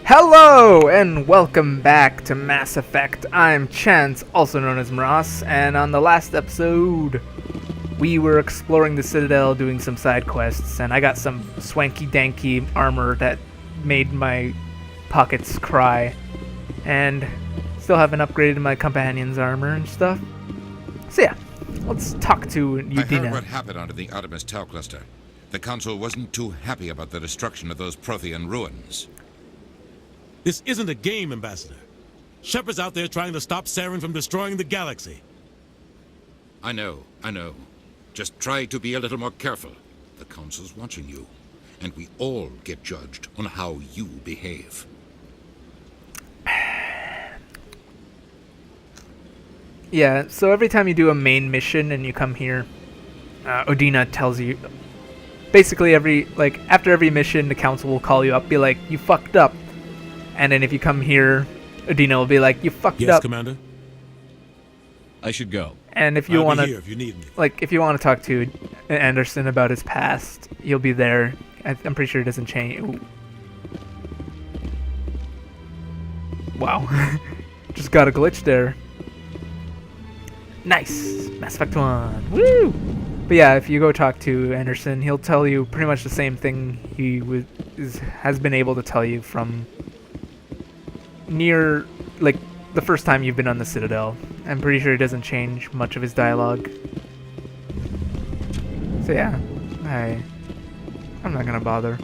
Hello and welcome back to Mass Effect. I'm Chance, also known as Mraz, and on the last episode we were exploring the Citadel doing some side quests, and I got some swanky danky armor that made my pockets cry, and still haven't upgraded my companion's armor and stuff. So yeah, let's talk to Udina. I heard what happened under the Artemis Tau cluster. The Council wasn't too happy about the destruction of those Prothean ruins. This isn't a game, Ambassador. Shepard's out there trying to stop Saren from destroying the galaxy. I know. Just try to be a little more careful. The Council's watching you, and we all get judged on how you behave. Yeah, so every time you do a main mission and you come here, Udina tells you, basically after every mission, the Council will call you up, be like, you fucked up. And then if you come here, Udina will be like, you fucked up. Yes, Commander? I should go. And if you want to, if you need me. if you want to talk to Anderson about his past, you'll be there. I'm pretty sure it doesn't change. Ooh. Wow. Just got a glitch there. Nice. Mass Effect 1. Woo! But yeah, if you go talk to Anderson, he'll tell you pretty much the same thing he has been able to tell you from near, the first time you've been on the Citadel. I'm pretty sure it doesn't change much of his dialogue. So yeah, I'm not gonna bother.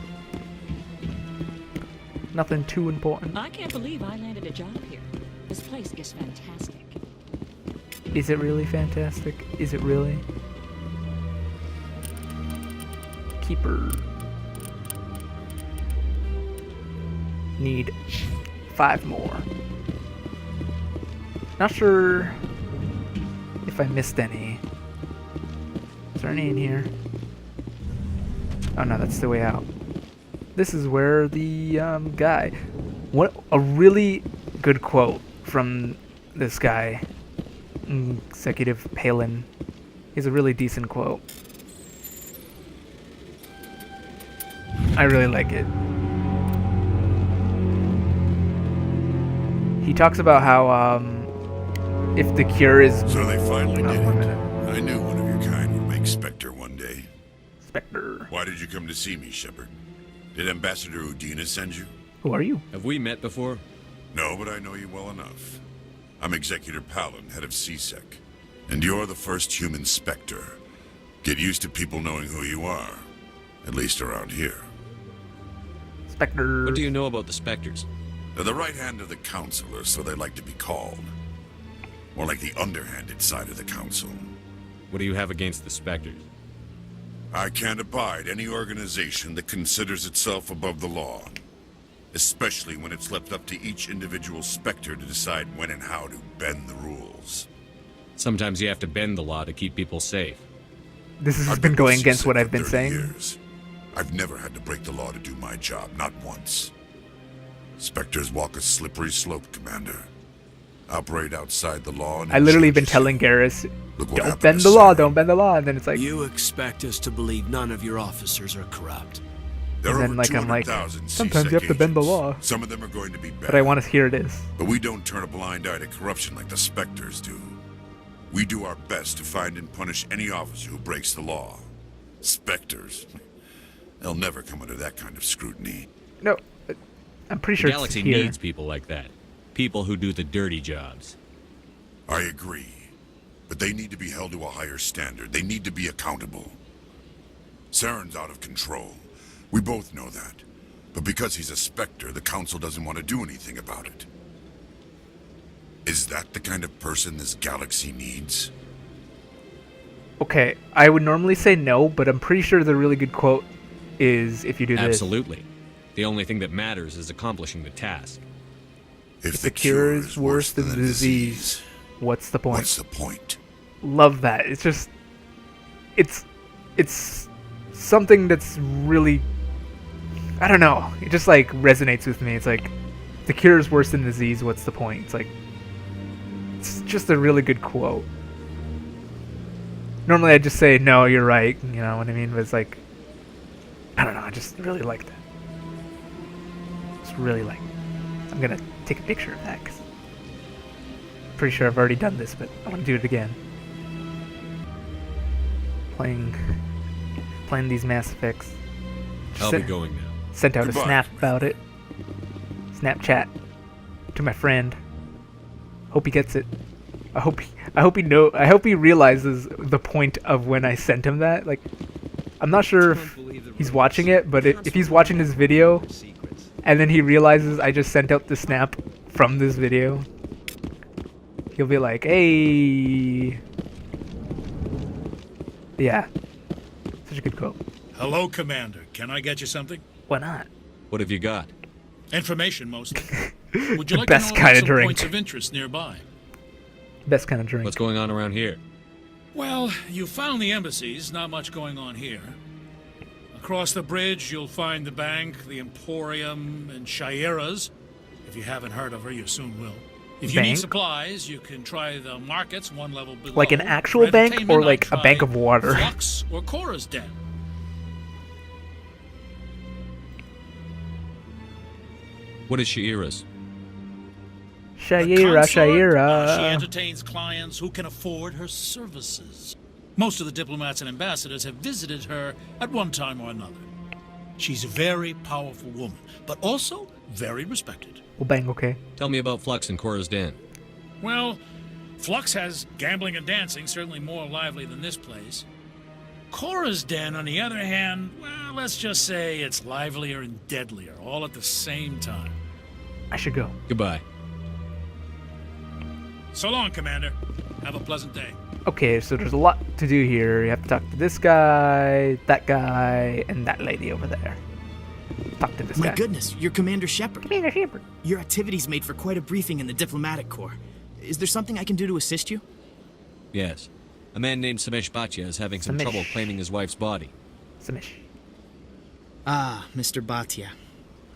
Nothing too important. I can't believe I landed a job here. This place is fantastic. Is it really fantastic? Is it really? Keeper. Need 5 more. Not sure if I missed any. Is there any in here? Oh no, that's the way out. This is where the guy. What a really good quote from this guy, Executive Palin. He's a really decent quote. I really like it. He talks about how if the cure is... So they finally did it. I knew one of your kind would make Spectre one day. Spectre. Why did you come to see me, Shepard? Did Ambassador Udina send you? Who are you? Have we met before? No, but I know you well enough. I'm Executor Palin, head of CSEC. And you're the first human Spectre. Get used to people knowing who you are. At least around here. Spectre. What do you know about the Spectres? They're the right hand of the Council, or so they like to be called. More like the underhanded side of the Council. What do you have against the Spectres? I can't abide any organization that considers itself above the law. Especially when it's left up to each individual Spectre to decide when and how to bend the rules. Sometimes you have to bend the law to keep people safe. This has I've been going with against CSEC what I've for been 30 saying. years. I've never had to break the law to do my job, not once. Spectres walk a slippery slope, Commander. Operate outside the law. And I literally been telling Garrus, Look what don't happened bend to the law, Saren. don't bend the law, and then it's like, You expect us to believe none of your officers are corrupt. There and are then over I'm like, 200,000 sometimes you CSEC have to bend the agents. law. Some of them are going to be bad. But I want to hear this. But we don't turn a blind eye to corruption like the Spectres do. We do our best to find and punish any officer who breaks the law. Spectres. They'll never come under that kind of scrutiny. No, I'm pretty The sure galaxy it's here. needs people like that. People who do the dirty jobs. I agree. But they need to be held to a higher standard. They need to be accountable. Saren's out of control. We both know that. But because he's a Spectre, the Council doesn't want to do anything about it. Is that the kind of person this galaxy needs? Okay, I would normally say no, but I'm pretty sure the really good quote is if you do this. Absolutely. The only thing that matters is accomplishing the task. If The cure is worse than the disease, what's the point? what's the point? Love that. It's just, it's something that's really, I don't know. It just resonates with me. It's like, the cure is worse than the disease. What's the point? It's like, it's just a really good quote. Normally I'd just say, no, you're right, you know what I mean? But it's like, I don't know, I just really like that. Just really like it. I'm gonna take a picture of that, 'cause pretty sure I've already done this, but I want to do it again. Playing these Mass Effects. I'll be going now. Sent out a Goodbye, snap Commander. about it. Snapchat to my friend. Hope he gets it. I hope he realizes the point of when I sent him that. Like, I'm not sure if he's watching it, but if he's watching this video and then he realizes I just sent out the snap from this video, he'll be like, "Hey." Yeah. Such a good quote. Hello, Commander. Can I get you something? Why not? What have you got? Information, mostly. Would you The like best to know kind about of some drink. points of interest nearby? Best kind of drink. What's going on around here? Well, you found the embassies. Not much going on here. Across the bridge, you'll find the bank, the Emporium, and Shaira's. If you haven't heard of her, you soon will. If you Bank? need supplies, you can try the markets one level below. Like an actual For bank, or entertainment, like I'd a bank try of water? Flux or Cora's Den. What is Shaira's? The Shaira, consort, She Shaira. entertains clients who can afford her services. Most of the diplomats and ambassadors have visited her at one time or another. She's a very powerful woman, but also very respected. Well, bang, okay. Tell me about Flux and Cora's Den. Well, Flux has gambling and dancing, certainly more lively than this place. Cora's Den, on the other hand, well, let's just say it's livelier and deadlier, all at the same time. I should go. Goodbye. So long, Commander. Have a pleasant day. Okay, so there's a lot to do here. You have to talk to this guy, and that lady over there. Talk to this My guy. goodness, you're Commander Shepard. Commander Shepard. Your activities made for quite a briefing in the diplomatic corps. Is there something I can do to assist you? Yes. A man named Samesh Bhatia is having some Samesh. trouble claiming his wife's body. Samish. Ah, Mr. Bhatia.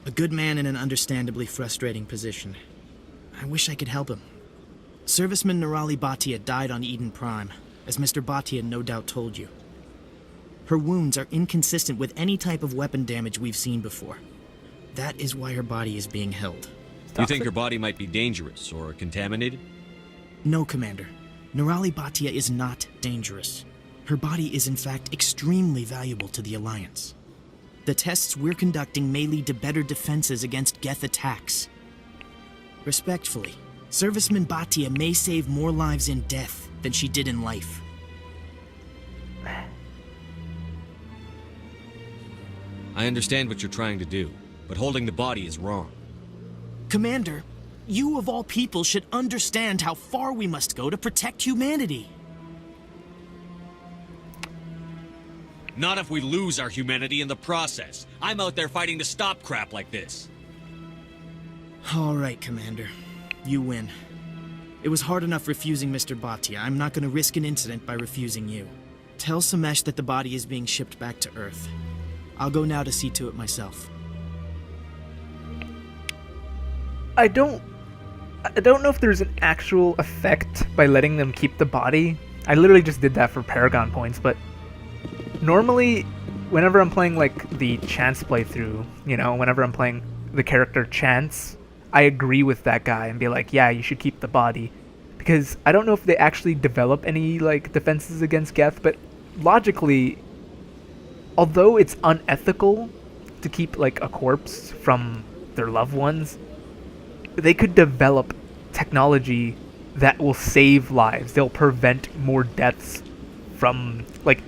A good man in an understandably frustrating position. I wish I could help him. Serviceman Nirali Bhatia died on Eden Prime, as Mr. Bhatia no doubt told you. Her wounds are inconsistent with any type of weapon damage we've seen before. That is why her body is being held. You think her body might be dangerous or contaminated? No, Commander. Nirali Bhatia is not dangerous. Her body is in fact extremely valuable to the Alliance. The tests we're conducting may lead to better defenses against Geth attacks. Respectfully, Serviceman Bhatia may save more lives in death than she did in life. I understand what you're trying to do, but holding the body is wrong. Commander, you of all people should understand how far we must go to protect humanity. Not if we lose our humanity in the process. I'm out there fighting to stop crap like this. All right, Commander. You win. It was hard enough refusing Mr. Bhatia. I'm not going to risk an incident by refusing you. Tell Samesh that the body is being shipped back to Earth. I'll go now to see to it myself. I don't know if there's an actual effect by letting them keep the body. I literally just did that for Paragon points, but normally whenever I'm playing like the Chance playthrough, you know, whenever I'm playing the character Chance, I agree with that guy and be like, yeah, you should keep the body. Because I don't know if they actually develop any like defenses against Geth, but logically, although it's unethical to keep like a corpse from their loved ones, they could develop technology that will save lives. They'll prevent more deaths from, like,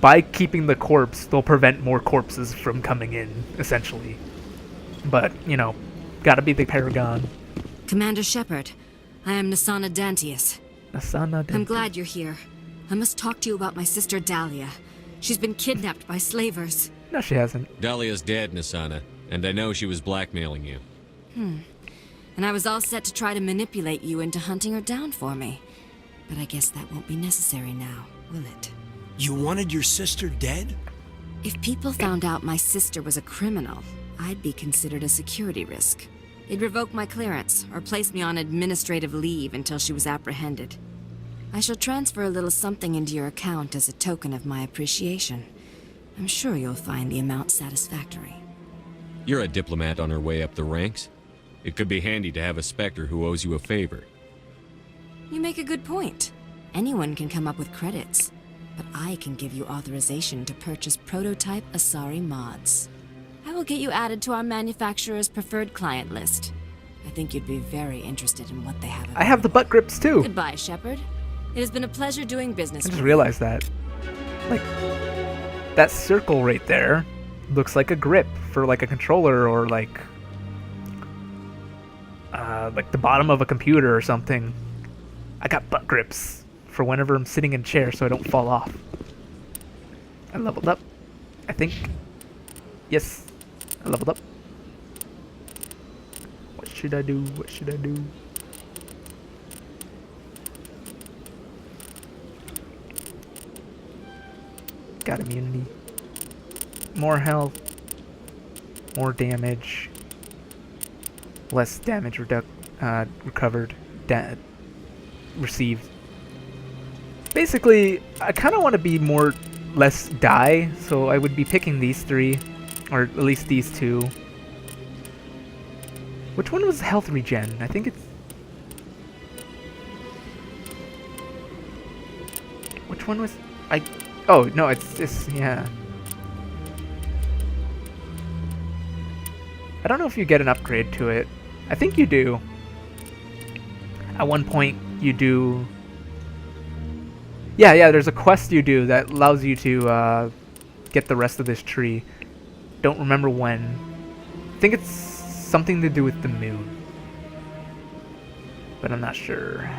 by keeping the corpse, they'll prevent more corpses from coming in, essentially. But, you know, gotta be the Paragon. Commander Shepard, I am Nasana Dantius. Asana I'm Denti. glad you're here. I must talk to you about my sister Dahlia. She's been kidnapped by slavers. No, she hasn't. Dahlia's dead, Nasana, and I know she was blackmailing you. And I was all set to try to manipulate you into hunting her down for me. But I guess that won't be necessary now, will it? You wanted your sister dead? If people found out my sister was a criminal, I'd be considered a security risk. They'd revoke my clearance or place me on administrative leave until she was apprehended. I shall transfer a little something into your account as a token of my appreciation. I'm sure you'll find the amount satisfactory. You're a diplomat on her way up the ranks. It could be handy to have a Spectre who owes you a favor. You make a good point. Anyone can come up with credits, but I can give you authorization to purchase prototype Asari mods. I will get you added to our manufacturer's preferred client list. I think you'd be very interested in what they have available. I have the butt grips too. Goodbye, Shepard. It has been a pleasure doing business I just with you. realized that. Like, that circle right there looks like a grip for like a controller or like the bottom of a computer or something. I got butt grips for whenever I'm sitting in chair so I don't fall off. I leveled up, I think. Yes, I leveled up. What should I do? What should I do? Got immunity. More health. More damage. Less damage recovered. Received. Basically, I kind of want to be less die, so I would be picking these three, or at least these two. Which one was health regen? I think it's... Which one was... Oh, no, it's this, yeah. I don't know if you get an upgrade to it. I think you do. At one point, you do... Yeah, there's a quest you do that allows you to get the rest of this tree. Don't remember when. I think it's something to do with the moon. But I'm not sure.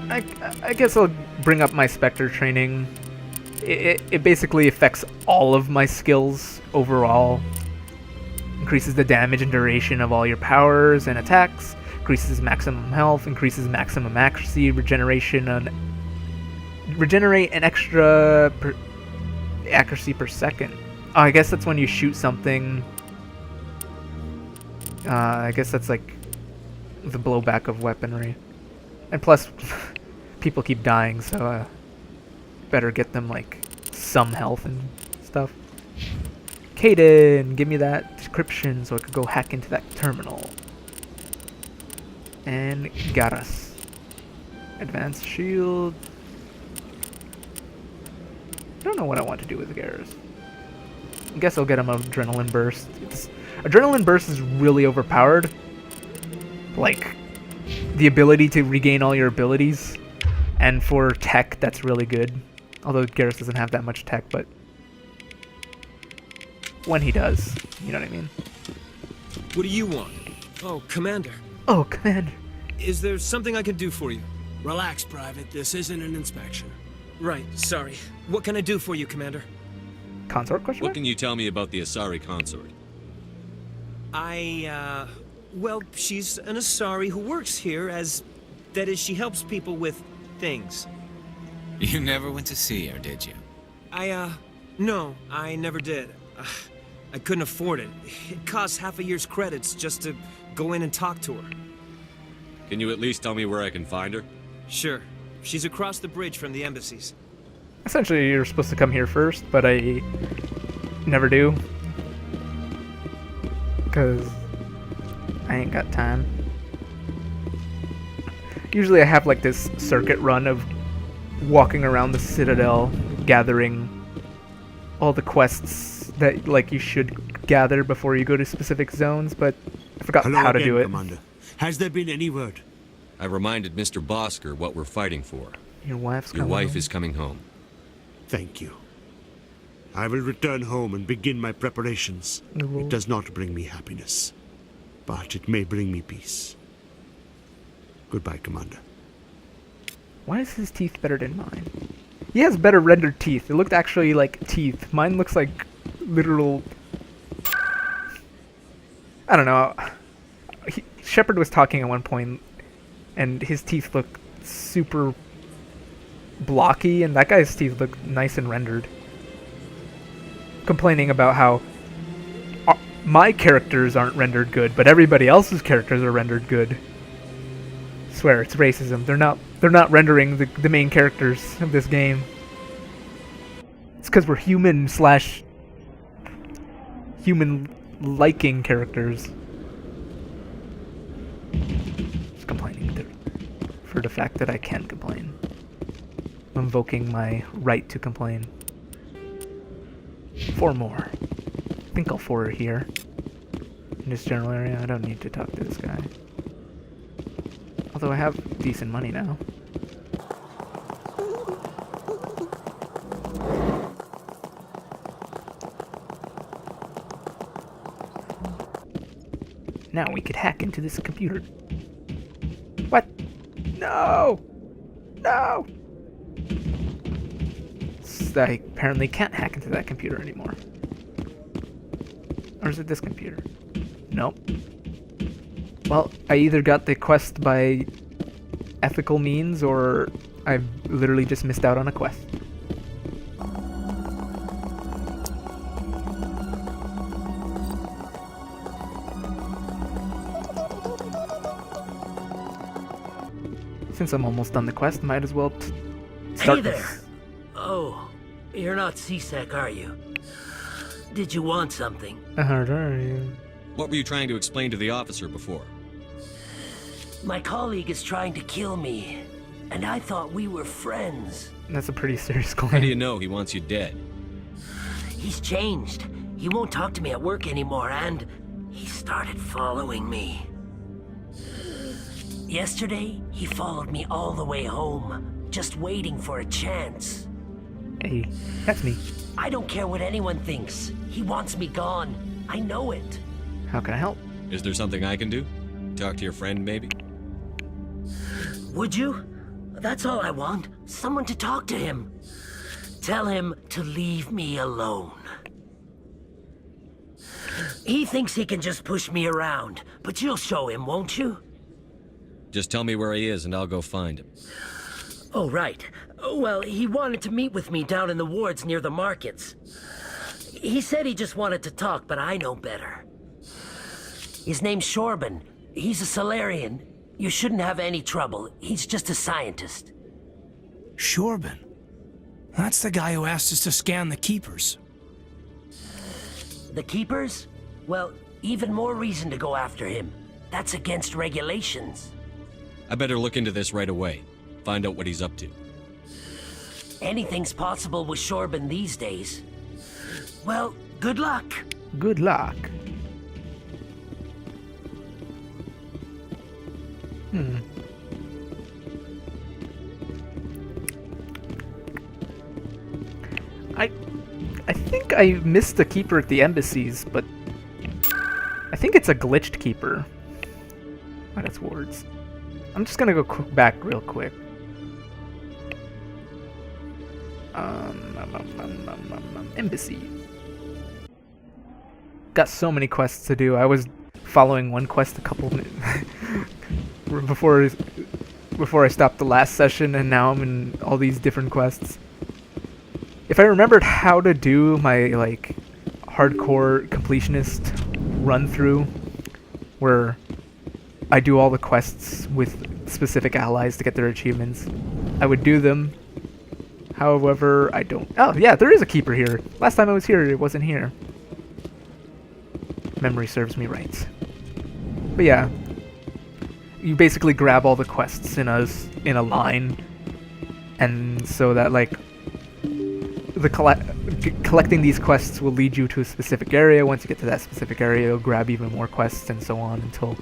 I guess I'll bring up my Spectre training. It basically affects all of my skills overall. Increases the damage and duration of all your powers and attacks. Increases maximum health. Increases maximum accuracy. Regenerate an extra accuracy per second. Oh, I guess that's when you shoot something. I guess that's like the blowback of weaponry. And plus, people keep dying, so better get them like some health and stuff. Kaden, give me that description so I could go hack into that terminal. And got us. Advanced shield. I don't know what I want to do with Garrus. I guess I'll get him an adrenaline burst. Adrenaline burst is really overpowered. Like, the ability to regain all your abilities. And for tech, that's really good. Although Garrus doesn't have that much tech, but when he does, you know what I mean? What do you want? Oh, Commander. Oh, Commander. Is there something I can do for you? Relax, Private. This isn't an inspection. Right, sorry. What can I do for you, Commander? Consort question mark? What can you tell me about the Asari consort? Well, she's an Asari who works here as... That is, she helps people with things. You never went to see her, did you? No, I never did. I couldn't afford it. It costs half a year's credits just to go in and talk to her. Can you at least tell me where I can find her? Sure. She's across the bridge from the embassies. Essentially, you're supposed to come here first, but I never do. Because I ain't got time. Usually I have like this circuit run of walking around the Citadel, gathering all the quests that like you should gather before you go to specific zones, but I forgot how to do it. Commander. Has there been any word? I reminded Mr. Bosker what we're fighting for. Your wife's Your coming wife home. is coming home. Thank you. I will return home and begin my preparations. It does not bring me happiness, but it may bring me peace. Goodbye, Commander. Why is his teeth better than mine? He has better rendered teeth. It looked actually like teeth. Mine looks like literal... I don't know. Shepard was talking at one point, and his teeth look super blocky, and that guy's teeth look nice and rendered. Complaining about how my characters aren't rendered good, but everybody else's characters are rendered good. Swear, it's racism. They're not rendering the main characters of this game. It's because we're human / human liking characters. Just complaining for the fact that I can complain. I'm invoking my right to complain. 4 more. I think all 4 are here. In this general area, I don't need to talk to this guy. Although I have decent money now. Now we could hack into this computer. What? No! No! I apparently can't hack into that computer anymore. Or is it this computer? Nope. Well, I either got the quest by ethical means, or I've literally just missed out on a quest. Since I'm almost done the quest, might as well start. Hey there! Oh, you're not CSEC, are you? Did you want something? What were you trying to explain to the officer before? My colleague is trying to kill me, and I thought we were friends. That's a pretty serious claim. How do you know he wants you dead? He's changed. He won't talk to me at work anymore, and he started following me. Yesterday, he followed me all the way home, just waiting for a chance. Hey, that's me. I don't care what anyone thinks. He wants me gone. I know it. How can I help? Is there something I can do? Talk to your friend, maybe? Would you? That's all I want. Someone to talk to him. Tell him to leave me alone. He thinks he can just push me around, but you'll show him, won't you? Just tell me where he is and I'll go find him. Oh, right. Well, he wanted to meet with me down in the wards near the markets. He said he just wanted to talk, but I know better. His name's Shorban. He's a Solarian. You shouldn't have any trouble. He's just a scientist. Shorban? That's the guy who asked us to scan the Keepers. The Keepers? Well, even more reason to go after him. That's against regulations. I better look into this right away. Find out what he's up to. Anything's possible with Shorban these days. Well, good luck. Good luck. I think I missed the keeper at the embassies, but I think it's a glitched keeper. Oh, that's wards. I'm just gonna go back real quick. Embassy. Got so many quests to do. I was following one quest a couple before I stopped the last session, and now I'm in all these different quests. If I remembered how to do my like hardcore completionist run through, where I do all the quests with specific allies to get their achievements, I would do them. However, I don't. Oh yeah, there is a keeper here. Last time I was here, it wasn't here. Memory serves me right. But yeah, you basically grab all the quests in a line, and so that like the collecting these quests will lead you to a specific area. Once you get to that specific area, you'll grab even more quests, and so on until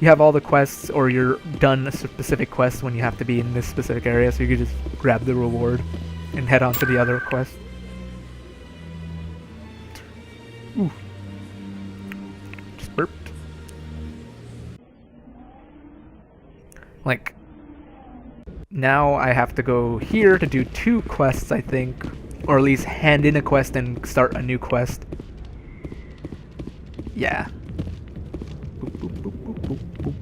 you have all the quests, or you're done a specific quest when you have to be in this specific area. So you can just grab the reward and head on to the other quest. Ooh. Just burped. Like, now I have to go here to do 2 quests, I think. Or at least hand in a quest and start a new quest. Yeah. Boop, boop, boop, boop, boop, boop, boop.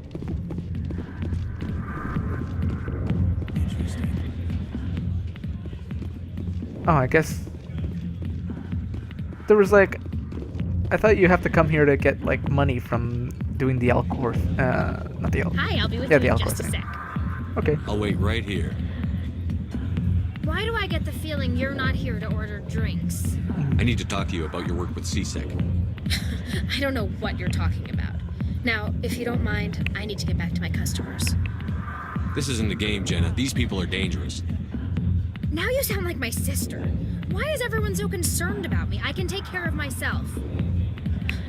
Oh, I guess there was like, I thought you have to come here to get like money from doing the Alcorth, not the Alcorth. Hi, I'll be with you in the just a Alcorth thing. sec. Okay. I'll wait right here. Why do I get the feeling you're not here to order drinks? I need to talk to you about your work with CSEC. I don't know what you're talking about. Now, if you don't mind, I need to get back to my customers. This isn't a game, Jenna. These people are dangerous. Now you sound like my sister. Why is everyone so concerned about me? I can take care of myself.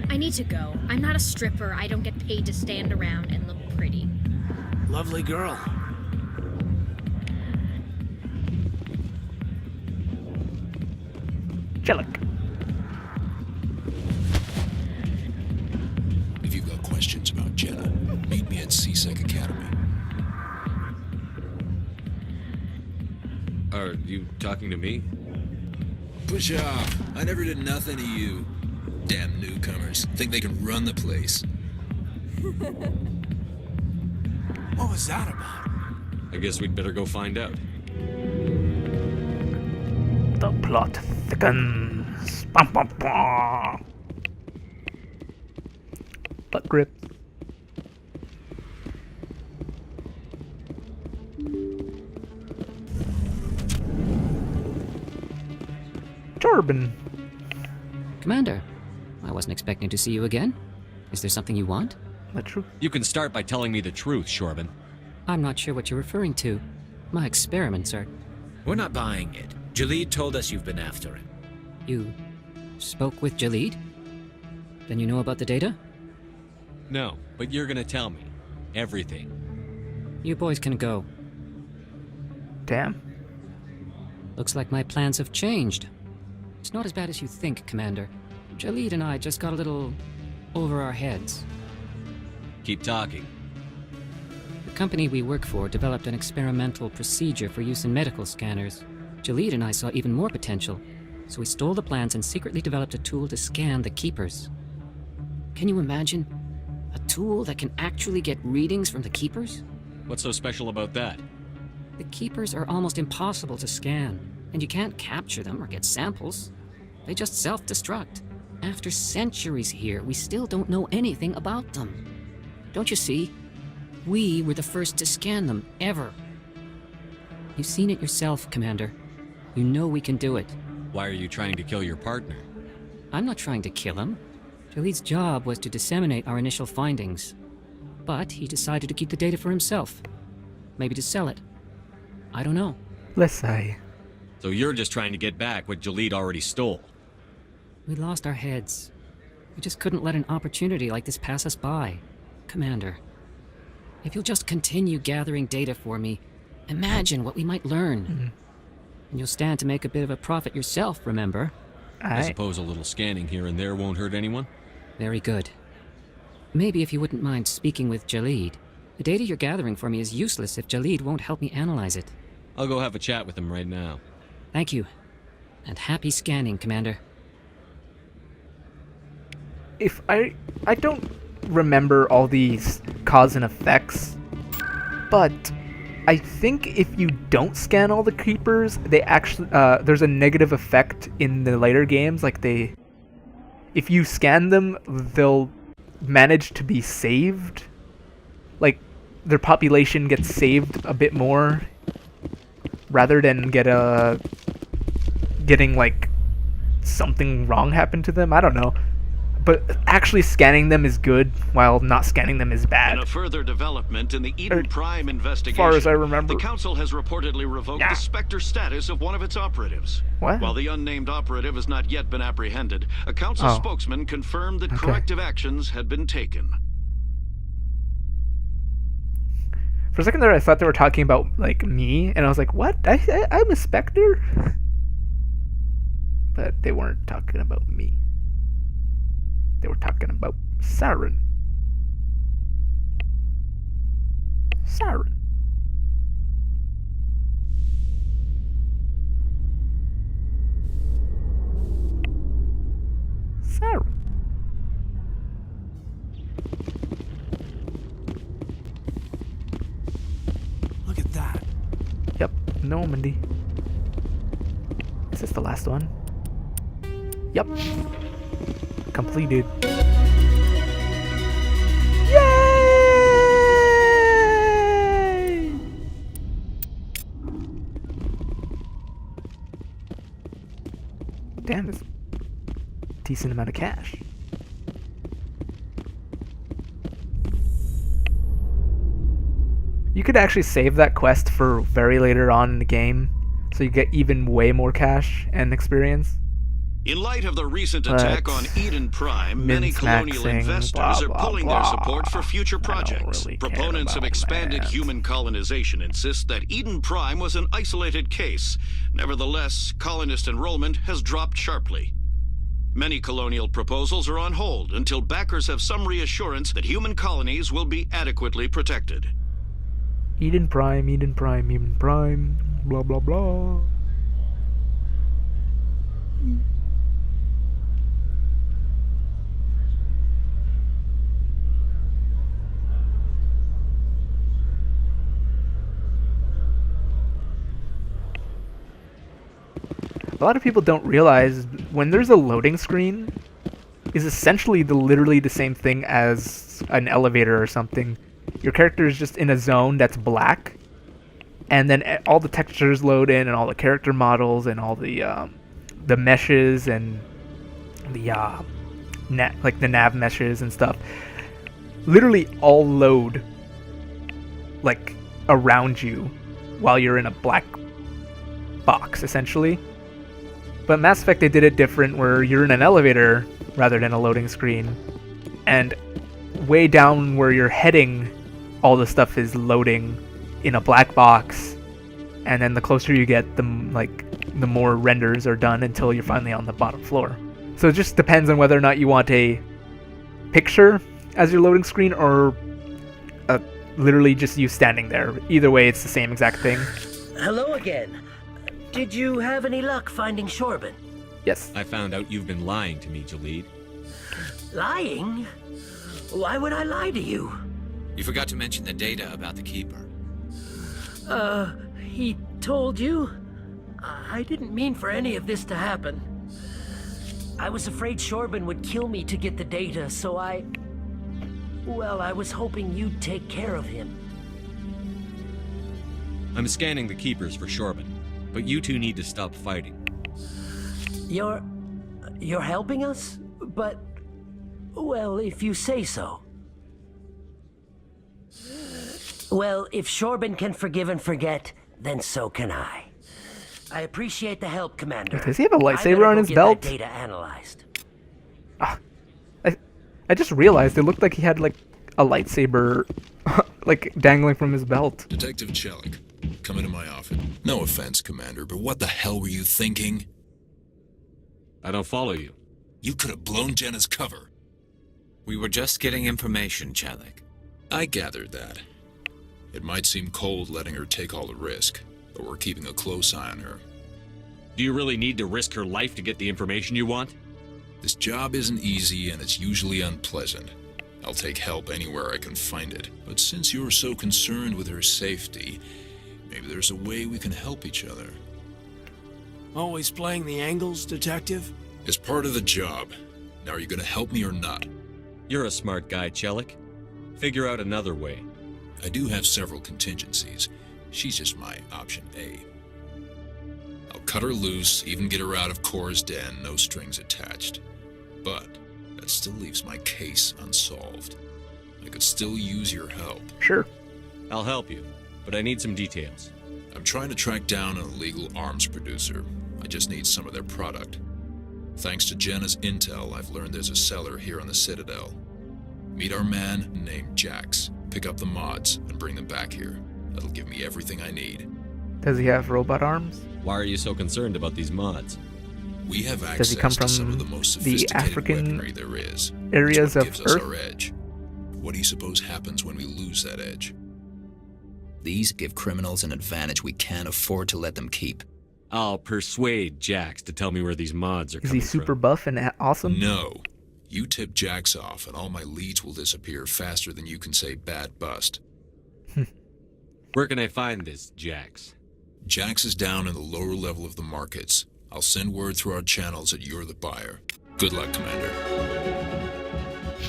I need to go. I'm not a stripper. I don't get paid to stand around and look pretty. Lovely girl. Jellic. If you've got questions about Jenna, meet me at CSEC Academy. Are you talking to me? Push off. I never did nothing to you. Damn newcomers. Think they can run the place. What was that about? I guess we'd better go find out. The plot thickens. Bum, bum, bum. Butt grip. Jorben. Commander, I wasn't expecting to see you again. Is there something you want? The truth. You can start by telling me the truth, Shorban. I'm not sure what you're referring to. My experiments are... We're not buying it. Jalid told us you've been after him. You spoke with Jalid? Then you know about the data? No, but you're gonna tell me. Everything. You boys can go. Damn. Looks like my plans have changed. It's not as bad as you think, Commander. Jalid and I just got a little over our heads. Keep talking. The company we work for developed an experimental procedure for use in medical scanners. Jalid and I saw even more potential, so we stole the plans and secretly developed a tool to scan the Keepers. Can you imagine? A tool that can actually get readings from the Keepers? What's so special about that? The Keepers are almost impossible to scan, and you can't capture them or get samples. They just self-destruct. After centuries here, we still don't know anything about them. Don't you see? We were the first to scan them, ever. You've seen it yourself, Commander. You know we can do it. Why are you trying to kill your partner? I'm not trying to kill him. Jalid's job was to disseminate our initial findings. But he decided to keep the data for himself. Maybe to sell it. I don't know. Let's say. So you're just trying to get back what Jalid already stole. We lost our heads. We just couldn't let an opportunity like this pass us by. Commander, if you'll just continue gathering data for me, imagine what we might learn. And you'll stand to make a bit of a profit yourself, remember? I suppose a little scanning here and there won't hurt anyone? Very good. Maybe if you wouldn't mind speaking with Jalid. The data you're gathering for me is useless if Jalid won't help me analyze it. I'll go have a chat with him right now. Thank you. And happy scanning, Commander. If I don't remember all these cause and effects, but I think if you don't scan all the creepers, they actually there's a negative effect in the later games. Like if you scan them, they'll manage to be saved. Like their population gets saved a bit more, rather than getting like something wrong happen to them. I don't know. But actually scanning them is good, while not scanning them is bad. In a further development in the Eden Prime investigation, as far as I remember, the Council has reportedly revoked the Spectre status of one of its operatives. What? While the unnamed operative has not yet been apprehended, a Council spokesman confirmed that corrective actions had been taken. For a second there, I thought they were talking about, like, me, and I was like, what? I'm a Spectre? But they weren't talking about me. They were talking about Siren. Siren. Siren. Look at that. Yep, Normandy. Is this the last one? Yep. Completed. Yay! Damn, that's a decent amount of cash. You could actually save that quest for very later on in the game, so you get even way more cash and experience. In light of the recent attack on Eden Prime, many colonial investors are pulling their support for future projects. Proponents of expanded human colonization insist that Eden Prime was an isolated case. Nevertheless, colonist enrollment has dropped sharply. Many colonial proposals are on hold until backers have some reassurance that human colonies will be adequately protected. Eden Prime, Eden Prime, Eden Prime, blah blah blah. A lot of people don't realize when there's a loading screen is essentially literally the same thing as an elevator or something. Your character is just in a zone that's black, and then all the textures load in, and all the character models, and all the meshes, and the like the nav meshes and stuff. Literally all load like around you while you're in a black box, essentially. But Mass Effect, they did it different, where you're in an elevator rather than a loading screen, and way down where you're heading, all the stuff is loading in a black box, and then the closer you get, the more renders are done until you're finally on the bottom floor. So it just depends on whether or not you want a picture as your loading screen, or literally just you standing there. Either way, it's the same exact thing. Hello again. Did you have any luck finding Shorben? Yes. I found out you've been lying to me, Jalid. Lying? Why would I lie to you? You forgot to mention the data about the Keeper. He told you? I didn't mean for any of this to happen. I was afraid Shorben would kill me to get the data, so I was hoping you'd take care of him. I'm scanning the Keepers for Shorben, but you two need to stop fighting. You're helping us? But, well, if you say so. Well, if Shorben can forgive and forget, then so can I. I appreciate the help, Commander. Does he have a lightsaber on his belt? That data analyzed. I just realized it looked like he had like a lightsaber like dangling from his belt. Detective Chelik, come into my office. No offense, Commander, but what the hell were you thinking? I don't follow you. You could have blown Jenna's cover. We were just getting information, Chelik. I gathered that. It might seem cold letting her take all the risk, but we're keeping a close eye on her. Do you really need to risk her life to get the information you want? This job isn't easy, and it's usually unpleasant. I'll take help anywhere I can find it. But since you're so concerned with her safety, maybe there's a way we can help each other. Always playing the angles, Detective? It's part of the job. Now, are you going to help me or not? You're a smart guy, Chelik. Figure out another way. I do have several contingencies. She's just my option A. I'll cut her loose, even get her out of Cora's den, no strings attached. But that still leaves my case unsolved. I could still use your help. Sure. I'll help you, but I need some details. I'm trying to track down an illegal arms producer. I just need some of their product. Thanks to Jenna's intel, I've learned there's a seller here on the Citadel. Meet our man named Jax. Pick up the mods and bring them back here. That'll give me everything I need. Does he have robot arms? Why are you so concerned about these mods? We have access to some of the most sophisticated weaponry there is. Areas of gives us our edge. What do you suppose happens when we lose that edge? These give criminals an advantage we can't afford to let them keep. I'll persuade Jax to tell me where these mods are coming from. Is he super buff and awesome? No. You tip Jax off and all my leads will disappear faster than you can say bad bust. Where can I find this Jax? Jax is down in the lower level of the markets. I'll send word through our channels that you're the buyer. Good luck, Commander.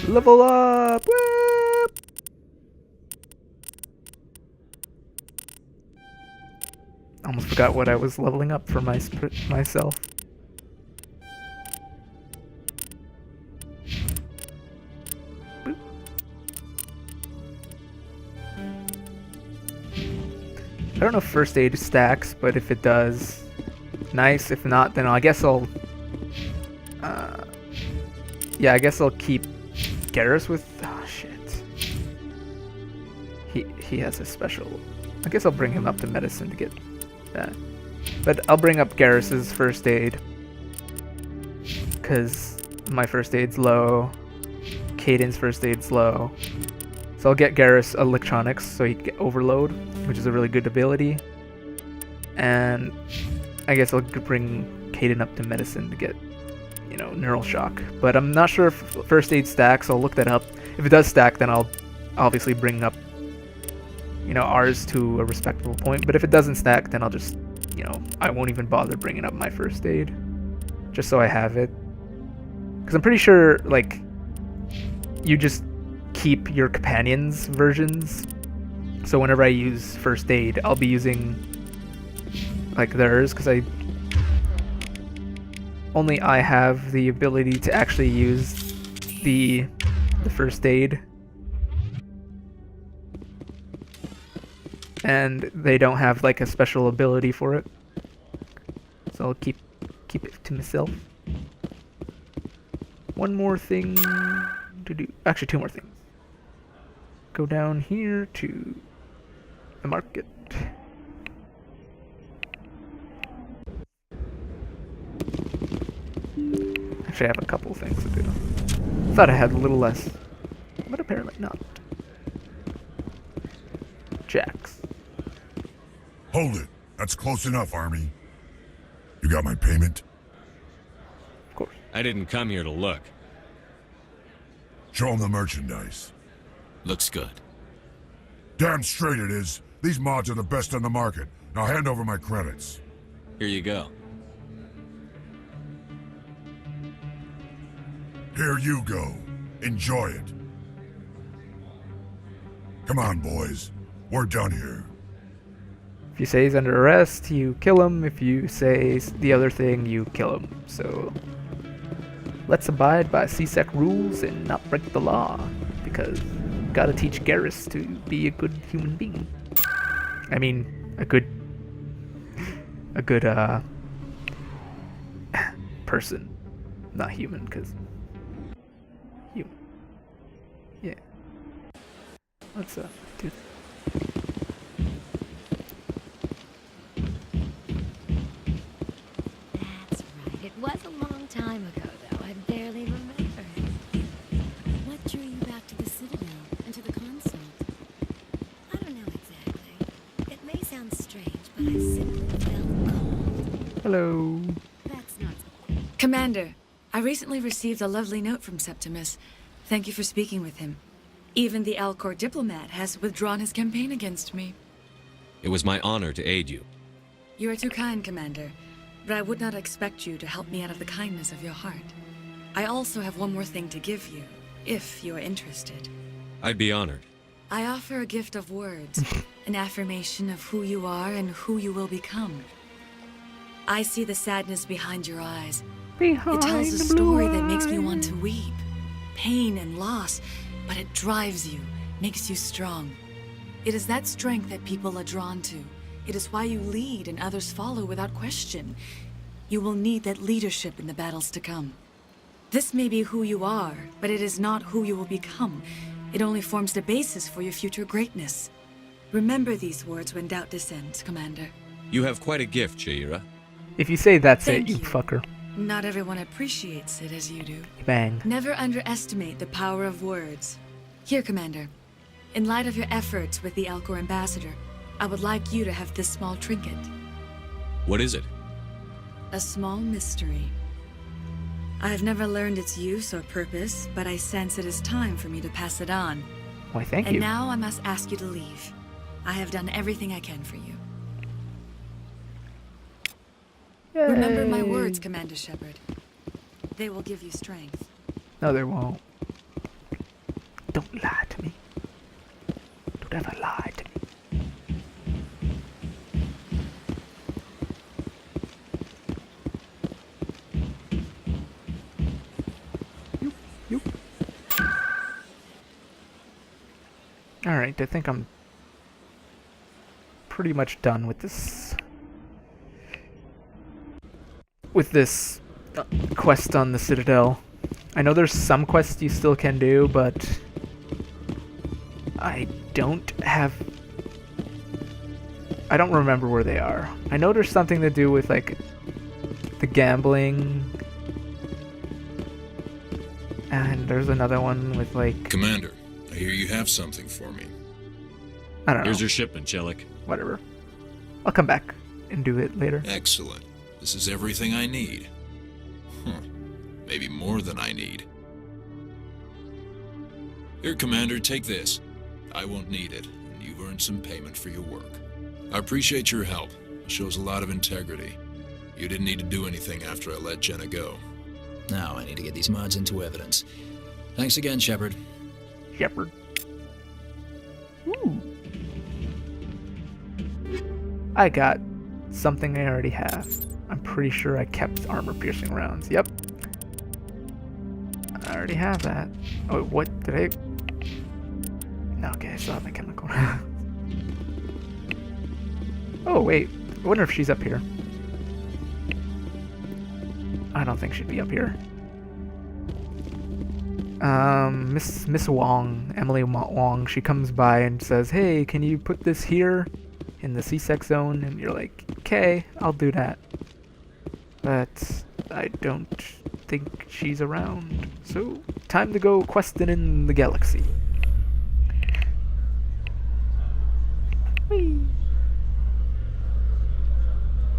Level up! Whoop! Almost forgot what I was leveling up for myself. I don't know if first aid stacks, but if it does, nice. If not, then I guess I'll... yeah, I guess I'll keep Garrus with... Oh, shit. He has a special... I guess I'll bring him up to medicine to get that. But I'll bring up Garrus's first aid. Because my first aid's low. Caden's first aid's low. So I'll get Garrus electronics so he can get overload, which is a really good ability. And I guess I'll bring Caden up to medicine to get, you know, neural shock. But I'm not sure if first aid stacks. I'll look that up. If it does stack, then I'll obviously bring up, you know, ours to a respectable point. But if it doesn't stack, then I'll just, you know, I won't even bother bringing up my first aid, just so I have it. Because I'm pretty sure, like, you just keep your companions' versions. So whenever I use first aid, I'll be using, like, theirs, because only I have the ability to actually use the first aid. And they don't have, like, a special ability for it. So I'll keep it to myself. One more thing to do. Actually, two more things. Go down here to the market. Actually, I have a couple things to do. Thought I had a little less, but apparently not. Jacks. Hold it. That's close enough, Army. You got my payment? Of course. I didn't come here to look. Show 'em the merchandise. Looks good. Damn straight it is. These mods are the best on the market. Now hand over my credits. Here you go. Here you go. Enjoy it. Come on, boys. We're done here. If you say he's under arrest, you kill him. If you say the other thing, you kill him. So let's abide by CSEC rules and not break the law, because we gotta teach Garrus to be a good human being. I mean, a good person, not human, because human. Yeah. Let's do that. That's right. It was a long time ago, though. I barely remember it. What drew you back to the Citadel and to the consult? I don't know exactly. It may sound strange, but I simply felt cold. Hello. That's not... Commander, I recently received a lovely note from Septimus. Thank you for speaking with him. Even the Alcor diplomat has withdrawn his campaign against me. It was my honor to aid you. You are too kind, Commander, but I would not expect you to help me out of the kindness of your heart. I also have one more thing to give you, if you are interested. I'd be honored. I offer a gift of words, an affirmation of who you are and who you will become. I see the sadness behind your eyes. It tells a story that makes me want to weep. Pain and loss, but it drives you, makes you strong. It is that strength that people are drawn to. It is why you lead and others follow without question. You will need that leadership in the battles to come. This may be who you are, but it is not who you will become. It only forms the basis for your future greatness. Remember these words when doubt descends, Commander. You have quite a gift, Shaira. If you say that's Thank it, you you. fucker. Not everyone appreciates it as you do. Bang. Never underestimate the power of words. Here, Commander. In light of your efforts with the Alcor ambassador, I would like you to have this small trinket. What is it? A small mystery. I have never learned its use or purpose, but I sense it is time for me to pass it on. Why, thank and you. now I must ask you to leave. I have done everything I can for you. Yay. Remember my words, Commander Shepard. They will give you strength. No, they won't. Don't lie to me. Don't ever lie to me. Alright, I think I'm pretty much done with this. With this quest on the Citadel. I know there's some quests you still can do, but I don't remember where they are. I know there's something to do with like the gambling, and there's another one with like... Commander, I hear you have something for me. I don't know. Here's your shipment, Chelik. Whatever. I'll come back and do it later. Excellent. This is everything I need. Maybe more than I need. Here, Commander, take this. I won't need it, and you've earned some payment for your work. I appreciate your help. It shows a lot of integrity. You didn't need to do anything after I let Jenna go. Now I need to get these mods into evidence. Thanks again, Shepard. Shepard. Ooh. I got something I already have. I'm pretty sure I kept armor-piercing rounds. Yep. I already have that. Oh, what? Did I... No, okay, I still have my chemical. Oh, wait. I wonder if she's up here. I don't think she'd be up here. Miss Wong, Emily Wong, she comes by and says, "Hey, can you put this here in the C-Sec zone?" And you're like, "Okay, I'll do that." But I don't think she's around. So, time to go questing in the galaxy. Whee!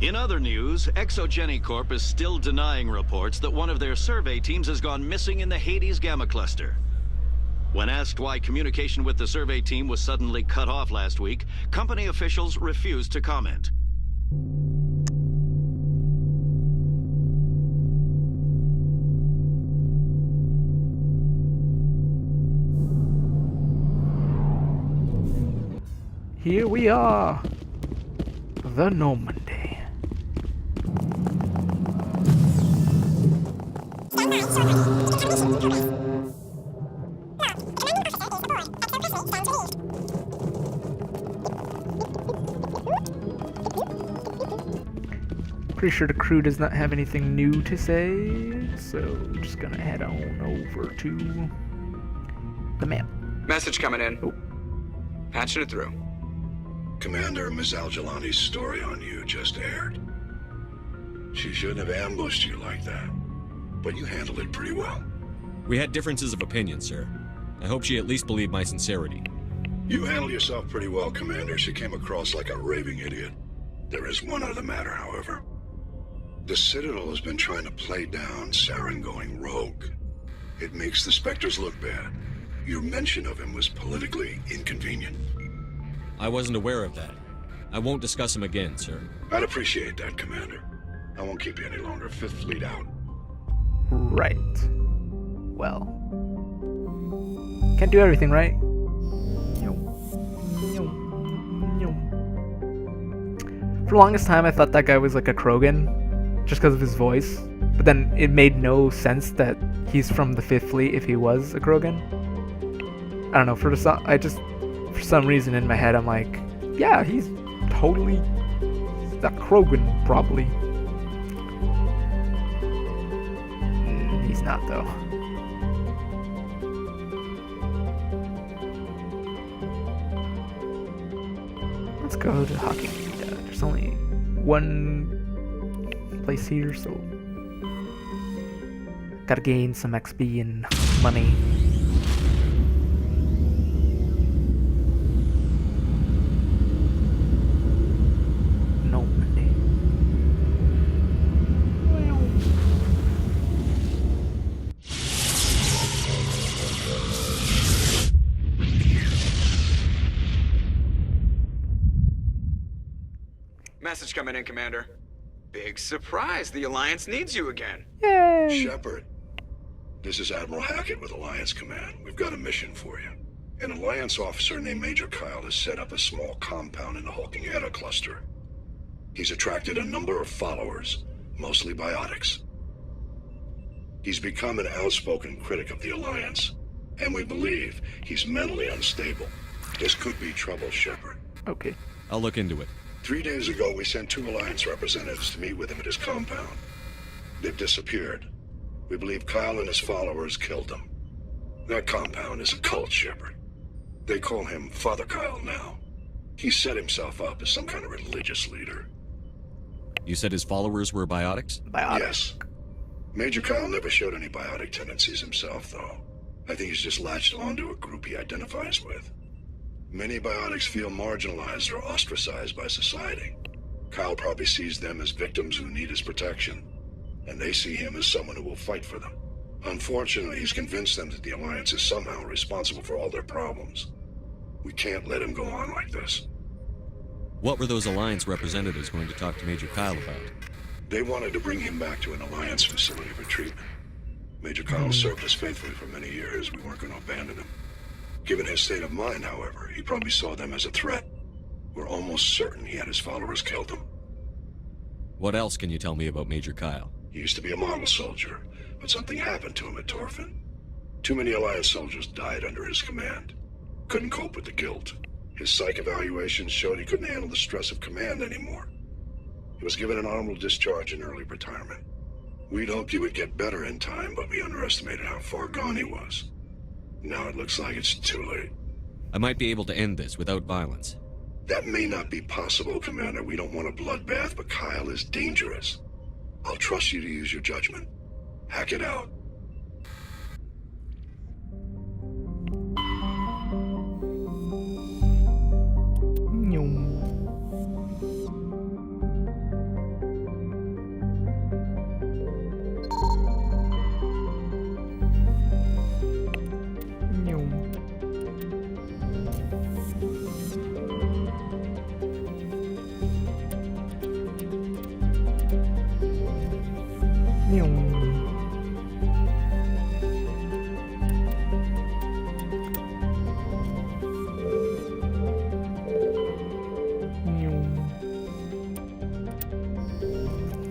In other news, Exogeny Corp is still denying reports that one of their survey teams has gone missing in the Hades Gamma Cluster. When asked why communication with the survey team was suddenly cut off last week, company officials refused to comment. Here we are, the Normandy. Pretty sure the crew does not have anything new to say, so we're just gonna head on over to the map. Message coming in. Oh. Patching it through. Commander, Ms. Al-Jalani's story on you just aired. She shouldn't have ambushed you like that, but you handled it pretty well. We had differences of opinion, sir. I hope she at least believed my sincerity. You handled yourself pretty well, Commander. She came across like a raving idiot. There is one other matter, however. The Citadel has been trying to play down Saren going rogue. It makes the Spectres look bad. Your mention of him was politically inconvenient. I wasn't aware of that. I won't discuss him again, sir. I'd appreciate that, Commander. I won't keep you any longer. Fifth Fleet out. Right. Well. Can't do everything, right? For the longest time, I thought that guy was like a Krogan, just because of his voice. But then it made no sense that he's from the 5th Fleet if he was a Krogan. I don't know, for some reason in my head, I'm like, yeah, he's totally a Krogan, probably. He's not, though. Let's go to Hockey. There's only one place here, so gotta gain some XP and money. Message coming in, Commander. Big surprise. The Alliance needs you again. Yay! Shepard, this is Admiral Hackett with Alliance Command. We've got a mission for you. An Alliance officer named Major Kyle has set up a small compound in the Hulking Eta cluster. He's attracted a number of followers, mostly biotics. He's become an outspoken critic of the Alliance, and we believe he's mentally unstable. This could be trouble, Shepard. Okay. I'll look into it. 3 days ago, we sent 2 Alliance representatives to meet with him at his compound. They've disappeared. We believe Kyle and his followers killed them. That compound is a cult, Shepard. They call him Father Kyle now. He set himself up as some kind of religious leader. You said his followers were biotics? Yes. Major Kyle never showed any biotic tendencies himself, though. I think he's just latched onto a group he identifies with. Many biotics feel marginalized or ostracized by society. Kyle probably sees them as victims who need his protection, and they see him as someone who will fight for them. Unfortunately, he's convinced them that the Alliance is somehow responsible for all their problems. We can't let him go on like this. What were those Alliance representatives going to talk to Major Kyle about? They wanted to bring him back to an Alliance facility for treatment. Major Kyle served us faithfully for many years. We weren't going to abandon him. Given his state of mind, however, he probably saw them as a threat. We're almost certain he had his followers killed him. What else can you tell me about Major Kyle? He used to be a model soldier, but something happened to him at Torfin. Too many Alliance soldiers died under his command. Couldn't cope with the guilt. His psych evaluations showed he couldn't handle the stress of command anymore. He was given an honorable discharge in early retirement. We'd hoped he would get better in time, but we underestimated how far gone he was. Now it looks like it's too late. I might be able to end this without violence. That may not be possible, Commander. We don't want a bloodbath, but Kyle is dangerous. I'll trust you to use your judgment. Hack it out.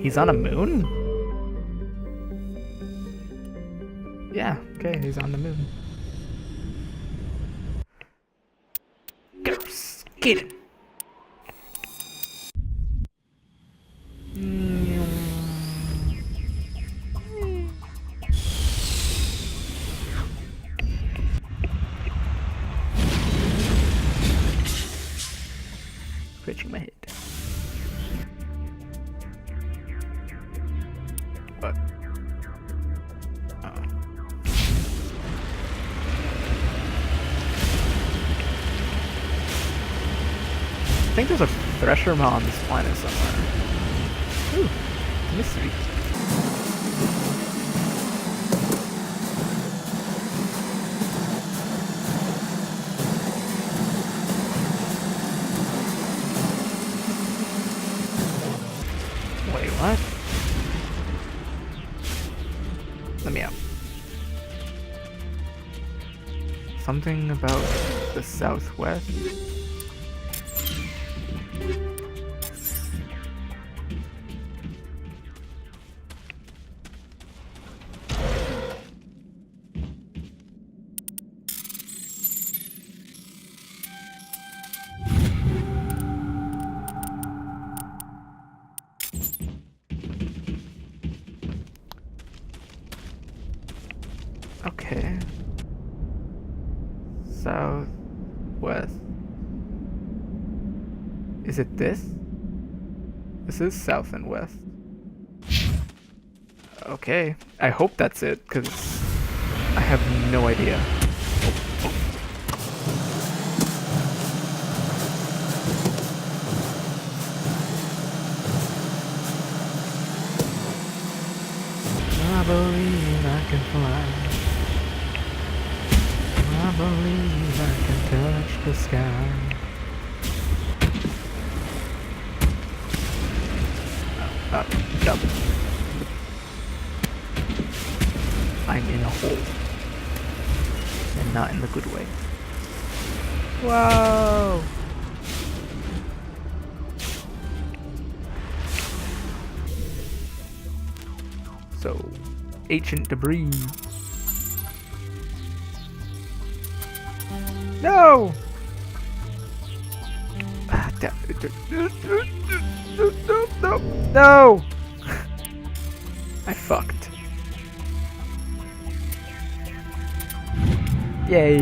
He's on a moon? Yeah, okay, he's on the moon. Go, get it! Scratching my head. What? Uh-oh. I think there's a thresher on this planet somewhere. Ooh, mystery. Wait, what? Let me out. Something about the Southwest? Okay. Southwest. Is it this? This is south and west. Okay. I hope that's it, because I have no idea. I believe I can fly. I believe I can touch the sky. Jump. I'm in a hole. And not in the good way. Whoa! So, ancient debris. No! Ah, No! I fucked. Yay!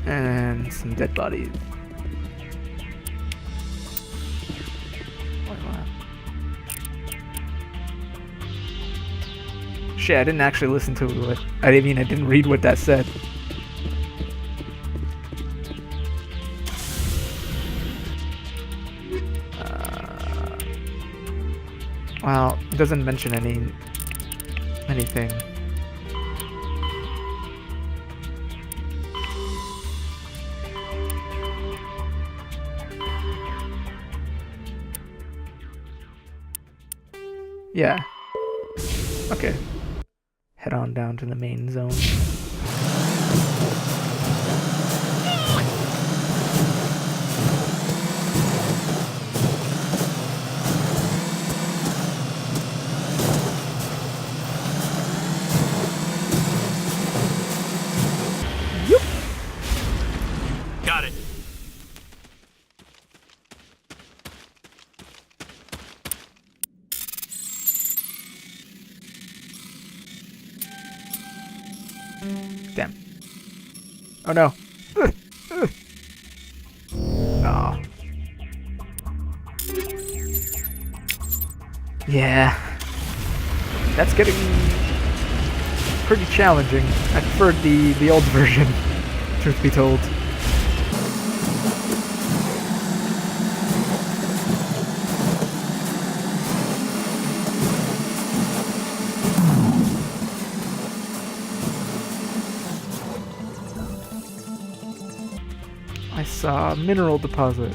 And some dead bodies. Shit, I didn't actually listen to it. I didn't read what that said. Well, it doesn't mention anything. Yeah. Okay. Head on down to the main zone. Got it. Damn. Oh no. Oh. Yeah. That's getting pretty challenging. I preferred the old version, truth be told. I saw a mineral deposit.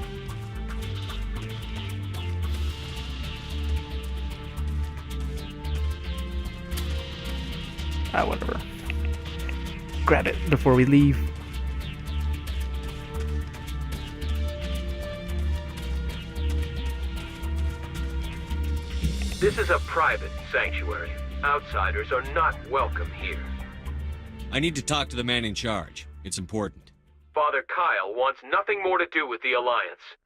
Whatever. Grab it before we leave. This is a private sanctuary. Outsiders are not welcome here. I need to talk to the man in charge. It's important. Father Kyle wants nothing more to do with the Alliance.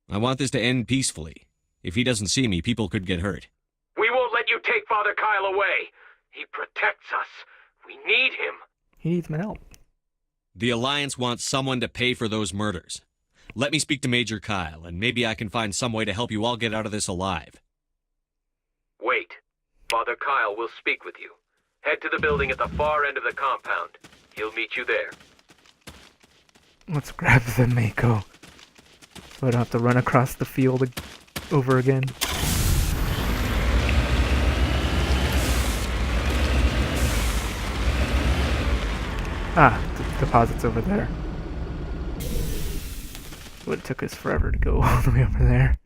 I want this to end peacefully. If he doesn't see me, people could get hurt. We won't let you take Father Kyle away. He protects us. We need him. He needs my help. The Alliance wants someone to pay for those murders. Let me speak to Major Kyle, and maybe I can find some way to help you all get out of this alive. Wait. Father Kyle will speak with you. Head to the building at the far end of the compound. He'll meet you there. Let's grab the Mako, so I don't have to run across the field over again. Ah, the deposit's over there. Would have took us forever to go all the way over there.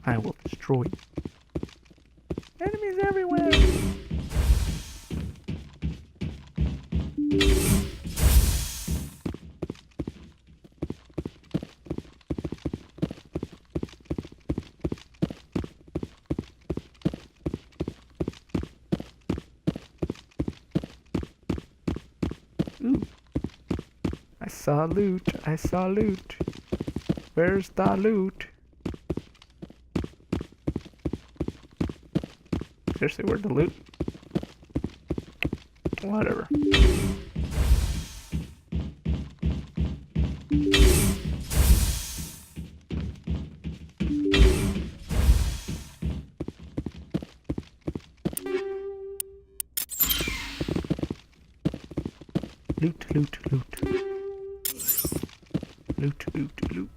I will destroy you. Enemies everywhere! Ooh. I saw loot. I saw loot. Where's the loot? Seriously, where'd the loot? Whatever. Loot, loot, loot. Loot, loot, loot.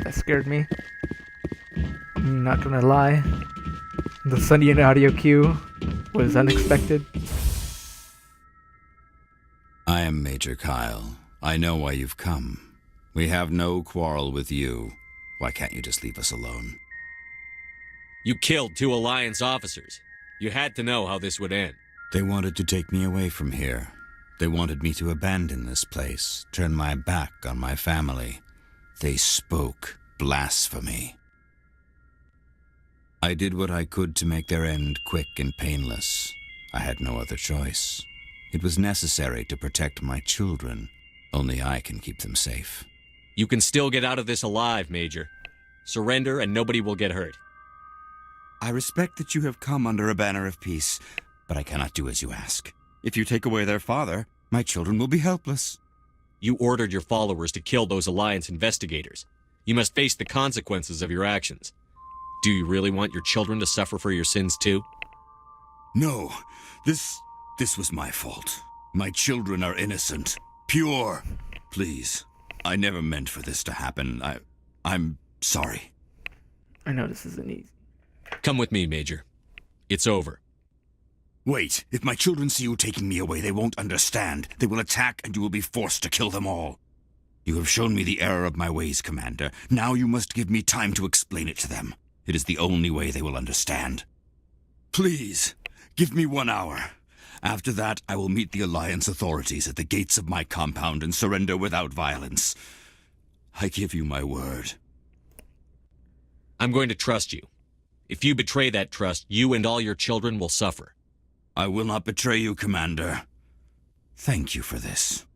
That scared me. I'm not gonna lie. The Sunny and audio cue was unexpected. I am Major Kyle. I know why you've come. We have no quarrel with you. Why can't you just leave us alone? You killed 2 Alliance officers. You had to know how this would end. They wanted to take me away from here. They wanted me to abandon this place, turn my back on my family. They spoke blasphemy. I did what I could to make their end quick and painless. I had no other choice. It was necessary to protect my children. Only I can keep them safe. You can still get out of this alive, Major. Surrender and nobody will get hurt. I respect that you have come under a banner of peace, but I cannot do as you ask. If you take away their father, my children will be helpless. You ordered your followers to kill those Alliance investigators. You must face the consequences of your actions. Do you really want your children to suffer for your sins too? No, this was my fault. My children are innocent, pure. Please, I never meant for this to happen. I'm sorry. I know this isn't easy. Come with me, Major. It's over. Wait, if my children see you taking me away, they won't understand. They will attack and you will be forced to kill them all. You have shown me the error of my ways, Commander. Now you must give me time to explain it to them. It is the only way they will understand. Please, give me 1 hour. After that, I will meet the Alliance authorities at the gates of my compound and surrender without violence. I give you my word. I'm going to trust you. If you betray that trust, you and all your children will suffer. I will not betray you, Commander. Thank you for this.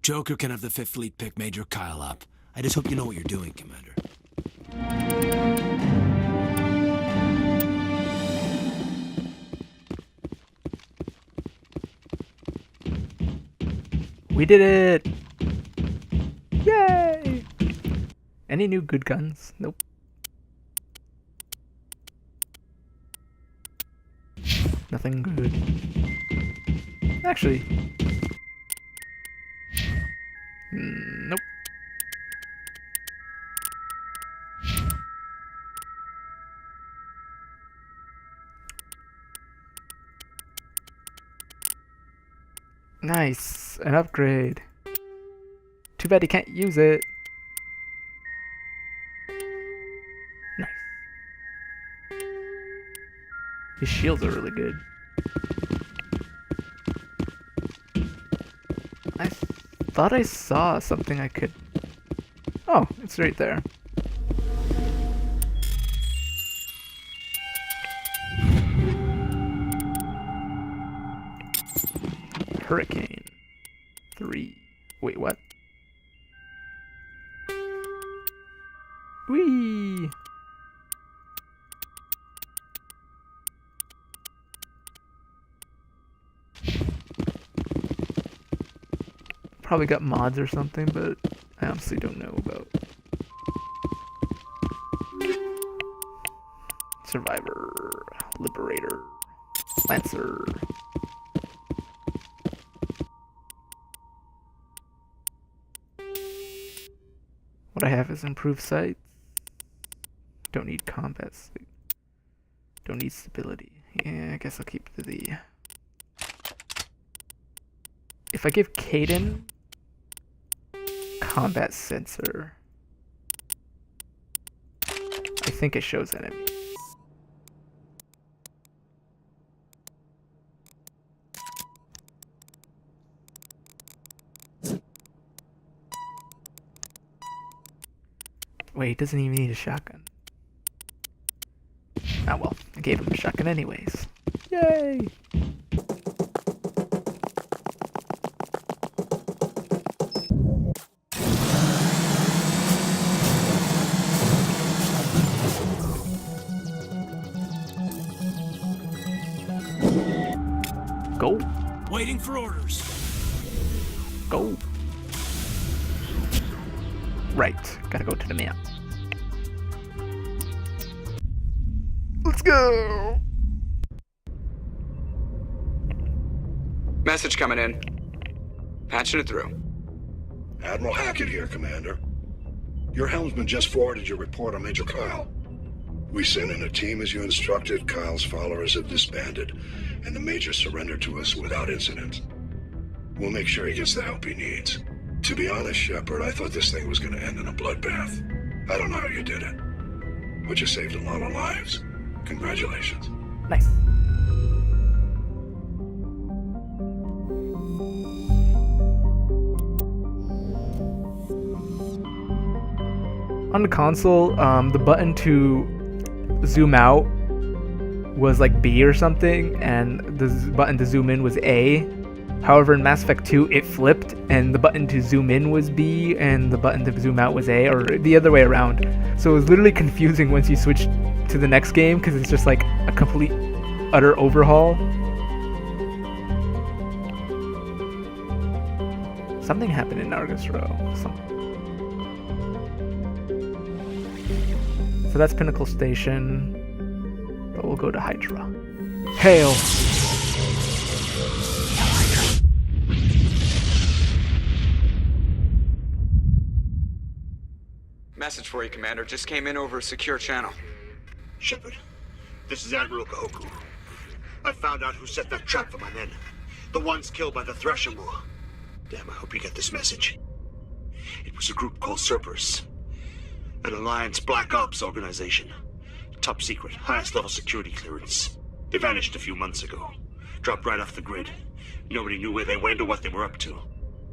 Joker can have the 5th Fleet pick Major Kyle up. I just hope you know what you're doing, Commander. We did it! Yay! Any new good guns? Nope. Nothing good. Actually. Nope. Nice, an upgrade. Too bad he can't use it. Nice. His shields are really good. I thought I saw something I could... Oh, it's right there. Hurricane 3. Wait, what? Whee! Probably got mods or something, but I honestly don't know about. Survivor, Liberator, Lancer. What I have is improved sights. Don't need combat sleep. Don't need stability. Yeah, I guess I'll keep the... If I give Caden combat sensor, I think it shows enemies. Wait, he doesn't even need a shotgun. Ah well, I gave him a shotgun anyways. Yay! Go. Waiting for orders. Go. Right, gotta go to the map. Let's go! Message coming in. Patching it through. Admiral Hackett here, Commander. Your helmsman just forwarded your report on Major Kyle. We sent in a team as you instructed. Kyle's followers have disbanded, and the Major surrendered to us without incident. We'll make sure he gets the help he needs. To be honest, Shepard, I thought this thing was going to end in a bloodbath. I don't know how you did it, but you saved a lot of lives. Congratulations. Nice. on the console, the button to zoom out was like B or something, and the button to zoom in was A. However, in Mass Effect 2, it flipped, and the button to zoom in was B, and the button to zoom out was A, or the other way around. So it was literally confusing once you switch to the next game, because it's just like a complete, utter overhaul. Something happened in Nargis Row. So that's Pinnacle Station. But we'll go to Hydra. Hail! Message for you, Commander. Just came in over a secure channel. Shepard, this is Admiral Kahoku. I found out who set that trap for my men. The ones killed by the Thresher Moor. Damn, I hope you get this message. It was a group called Cerberus. An Alliance Black Ops organization. Top secret, highest level security clearance. They vanished a few months ago. Dropped right off the grid. Nobody knew where they went or what they were up to.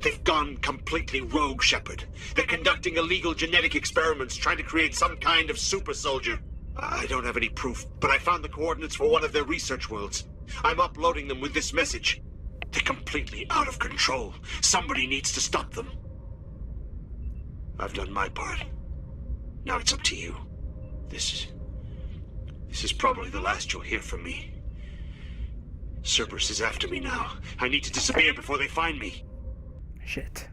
They've gone completely rogue, Shepard. They're conducting illegal genetic experiments, trying to create some kind of super soldier. I don't have any proof, but I found the coordinates for one of their research worlds. I'm uploading them with this message. They're completely out of control. Somebody needs to stop them. I've done my part. Now it's up to you. This is probably the last you'll hear from me. Cerberus is after me now. I need to disappear before they find me. Shit.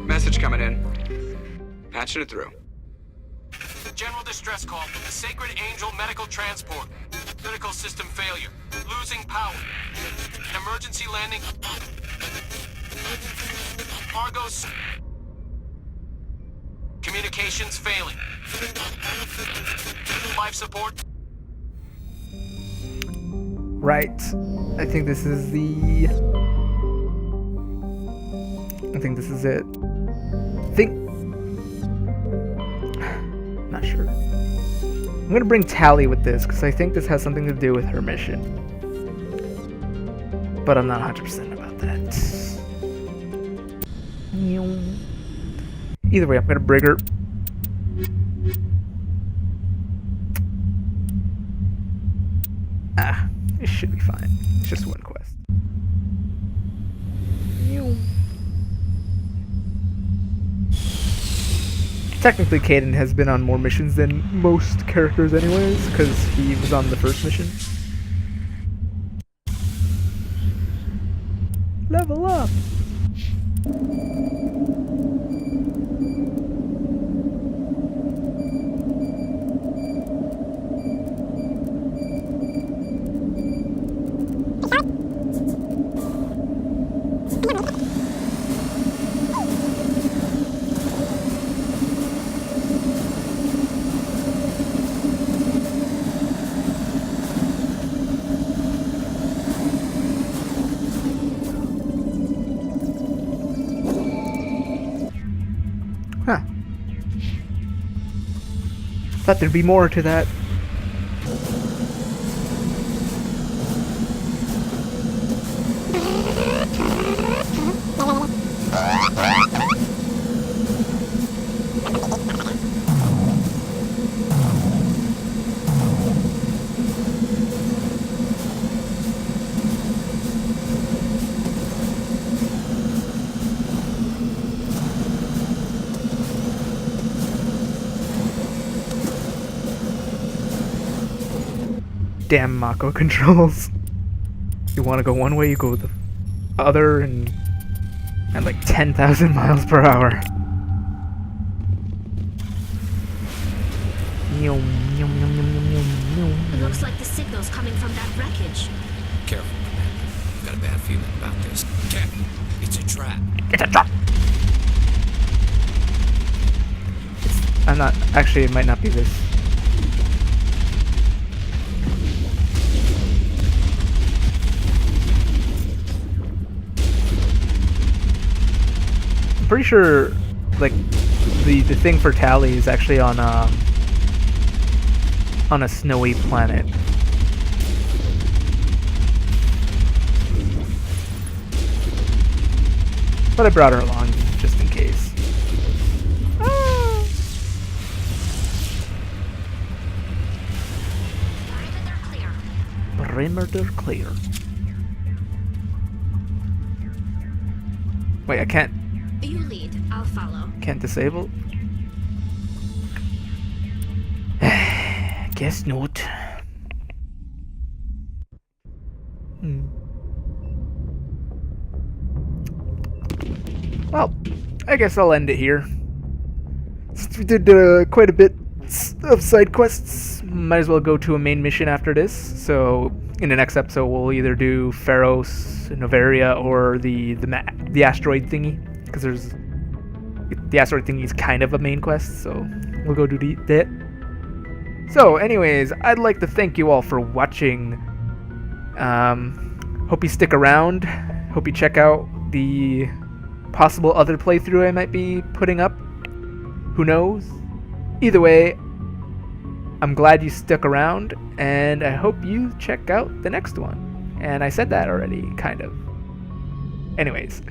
Message coming in. Patching it through. General distress call from the Sacred Angel Medical Transport. Critical system failure. Losing power. An emergency landing. Cargo's... Communications failing. Life support. Right. I think this is the... I think this is it. Not sure. I'm gonna bring Tally with this because I think this has something to do with her mission. But I'm not 100% about that. Either way, I'm gonna bring her. It should be fine. It's just one quest. Technically, Caden has been on more missions than most characters anyways, because he was on the first mission. Level up! Huh. Thought there'd be more to that. Damn Mako controls. You want to go one way, you go the other, and at like 10,000 miles per hour. It looks like the signal's coming from that wreckage. Careful, Commander. I've got a bad feeling about this. Captain, it's a trap. It's a trap! I'm not... Actually, it might not be this. I'm pretty sure, like, the thing for Tally is actually on, on a snowy planet. But I brought her along just in case. Perimeter clear. Wait, I can't. You lead, I'll follow. Can't disable? Guess not. Well, I guess I'll end it here. Since we did quite a bit of side quests, might as well go to a main mission after this. So in the next episode, we'll either do Pharos, Novaria, or the asteroid thingy, because the asteroid thingy is kind of a main quest. So we'll go do that. So, anyways, I'd like to thank you all for watching. Hope you stick around. Hope you check out the possible other playthrough I might be putting up. Who knows? Either way, I'm glad you stuck around, and I hope you check out the next one. And I said that already, kind of. Anyways,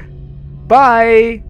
bye!